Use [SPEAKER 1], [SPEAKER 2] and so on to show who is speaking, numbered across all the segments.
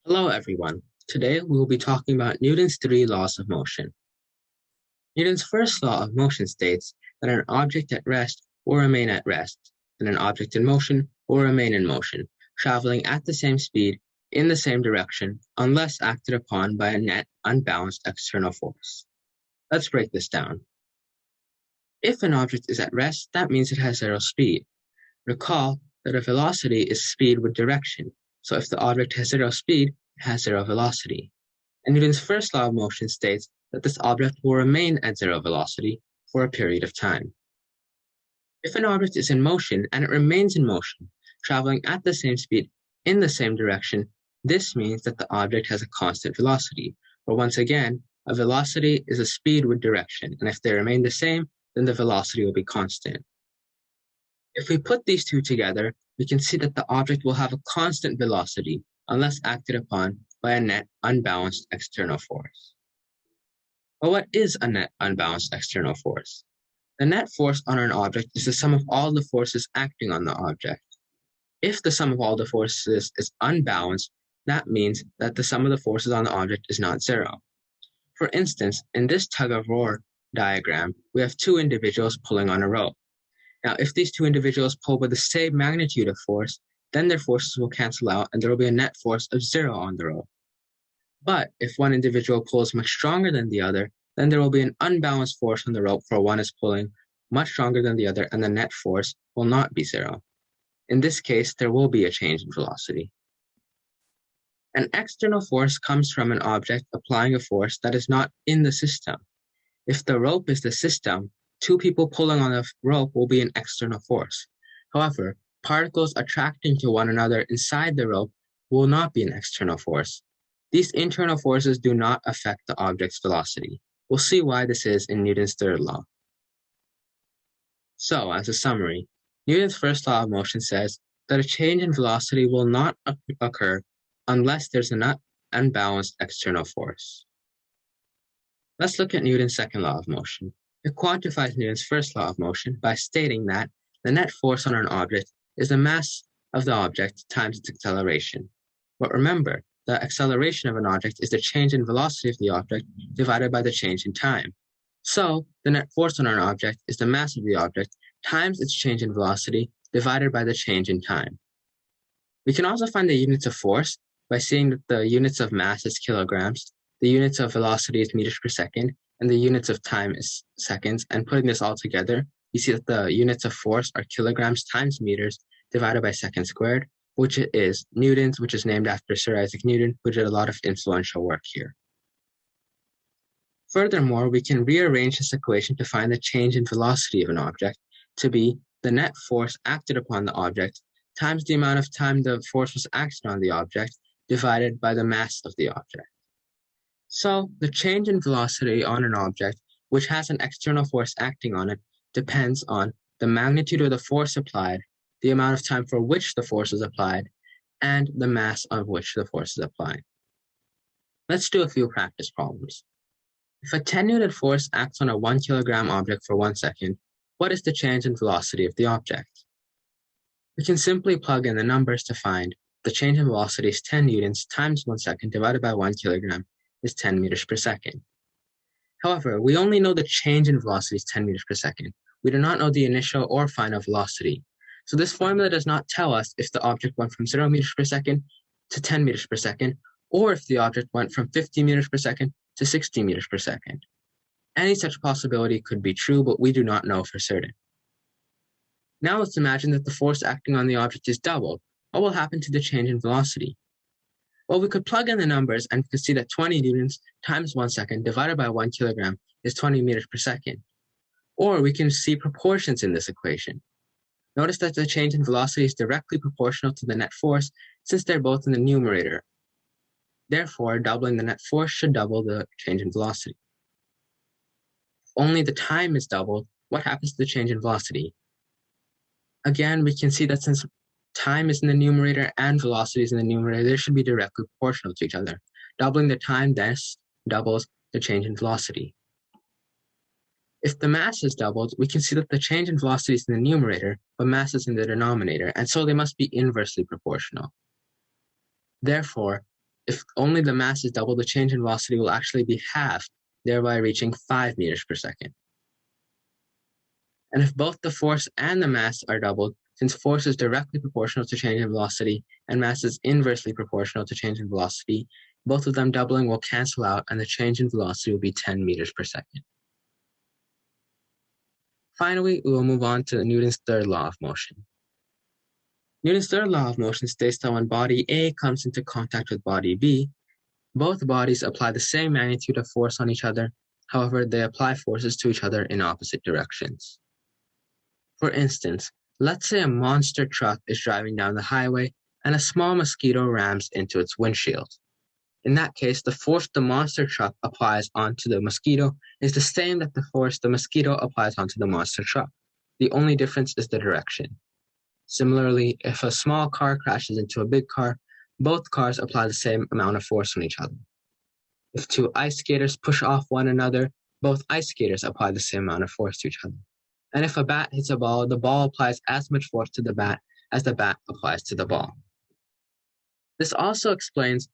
[SPEAKER 1] Hello everyone. Today we will be talking about Newton's three laws of motion. Newton's first law of motion states that an object at rest will remain at rest, and an object in motion will remain in motion, traveling at the same speed in the same direction unless acted upon by a net unbalanced external force. Let's break this down. If an object is at rest, that means it has zero speed. Recall that a velocity is speed with direction, so if the object has zero speed, it has zero velocity. And Newton's first law of motion states that this object will remain at zero velocity for a period of time. If an object is in motion and it remains in motion, traveling at the same speed in the same direction, this means that the object has a constant velocity, or once again, a velocity is a speed with direction, and if they remain the same, then the velocity will be constant. If we put these two together, we can see that the object will have a constant velocity unless acted upon by a net unbalanced external force. But what is a net unbalanced external force? The net force on an object is the sum of all the forces acting on the object. If the sum of all the forces is unbalanced, that means that the sum of the forces on the object is not zero. For instance, in this tug-of-war diagram, we have two individuals pulling on a rope. Now, if these two individuals pull with the same magnitude of force, then their forces will cancel out and there will be a net force of zero on the rope. But if one individual pulls much stronger than the other, then there will be an unbalanced force on the rope, for one is pulling much stronger than the other, and the net force will not be zero. In this case, there will be a change in velocity. An external force comes from an object applying a force that is not in the system. If the rope is the system, two people pulling on a rope will be an external force. However, particles attracting to one another inside the rope will not be an external force. These internal forces do not affect the object's velocity. We'll see why this is in Newton's third law. So, as a summary, Newton's first law of motion says that a change in velocity will not occur unless there's an unbalanced external force. Let's look at Newton's second law of motion. It quantifies Newton's first law of motion by stating that the net force on an object is the mass of the object times its acceleration. But remember, the acceleration of an object is the change in velocity of the object divided by the change in time. So, the net force on an object is the mass of the object times its change in velocity divided by the change in time. We can also find the units of force by seeing that the units of mass is kilograms, the units of velocity is meters per second, and the units of time is seconds, and putting this all together, you see that the units of force are kilograms times meters divided by seconds squared, which is newtons, which is named after Sir Isaac Newton, who did a lot of influential work here. Furthermore, we can rearrange this equation to find the change in velocity of an object to be the net force acted upon the object times the amount of time the force was acted on the object divided by the mass of the object. So, the change in velocity on an object, which has an external force acting on it, depends on the magnitude of the force applied, the amount of time for which the force is applied, and the mass of which the force is applied. Let's do a few practice problems. If a 10-Newton force acts on a 1 kilogram object for 1 second, what is the change in velocity of the object? We can simply plug in the numbers to find the change in velocity is 10 newtons times 1 second divided by 1 kilogram is 10 meters per second. However, we only know the change in velocity is 10 meters per second. We do not know the initial or final velocity. So this formula does not tell us if the object went from 0 meters per second to 10 meters per second, or if the object went from 50 meters per second to 60 meters per second. Any such possibility could be true, but we do not know for certain. Now let's imagine that the force acting on the object is doubled. What will happen to the change in velocity? Well, we could plug in the numbers and we could see that 20 newtons times 1 second divided by 1 kilogram is 20 meters per second. Or we can see proportions in this equation. Notice that the change in velocity is directly proportional to the net force since they're both in the numerator. Therefore, doubling the net force should double the change in velocity. If only the time is doubled, what happens to the change in velocity? Again, we can see that since time is in the numerator and velocity is in the numerator, they should be directly proportional to each other. Doubling the time thus doubles the change in velocity. If the mass is doubled, we can see that the change in velocity is in the numerator, but mass is in the denominator, and so they must be inversely proportional. Therefore, If only the mass is double, the change in velocity will actually be half, thereby reaching 5 meters per second. And if both the force and the mass are doubled, since force is directly proportional to change in velocity and mass is inversely proportional to change in velocity, both of them doubling will cancel out and the change in velocity will be 10 meters per second. Finally, we will move on to Newton's third law of motion. Newton's third law of motion states that when body A comes into contact with body B, both bodies apply the same magnitude of force on each other. However, they apply forces to each other in opposite directions. For instance, let's say a monster truck is driving down the highway and a small mosquito rams into its windshield. In that case, the force the monster truck applies onto the mosquito is the same that the force the mosquito applies onto the monster truck. The only difference is the direction. Similarly, if a small car crashes into a big car, both cars apply the same amount of force on each other. If two ice skaters push off one another, both ice skaters apply the same amount of force to each other. And if a bat hits a ball, the ball applies as much force to the bat as the bat applies to the ball. This also explains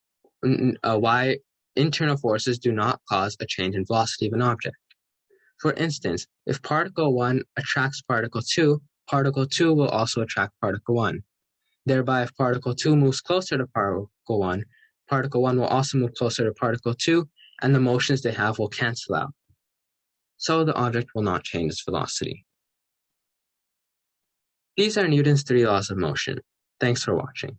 [SPEAKER 1] why internal forces do not cause a change in velocity of an object. For instance, if particle 1 attracts particle 2 will also attract particle 1. Thereby, if particle 2 moves closer to particle 1 will also move closer to particle 2, and the motions they have will cancel out. So the object will not change its velocity. These are Newton's 3 laws of motion. Thanks for watching.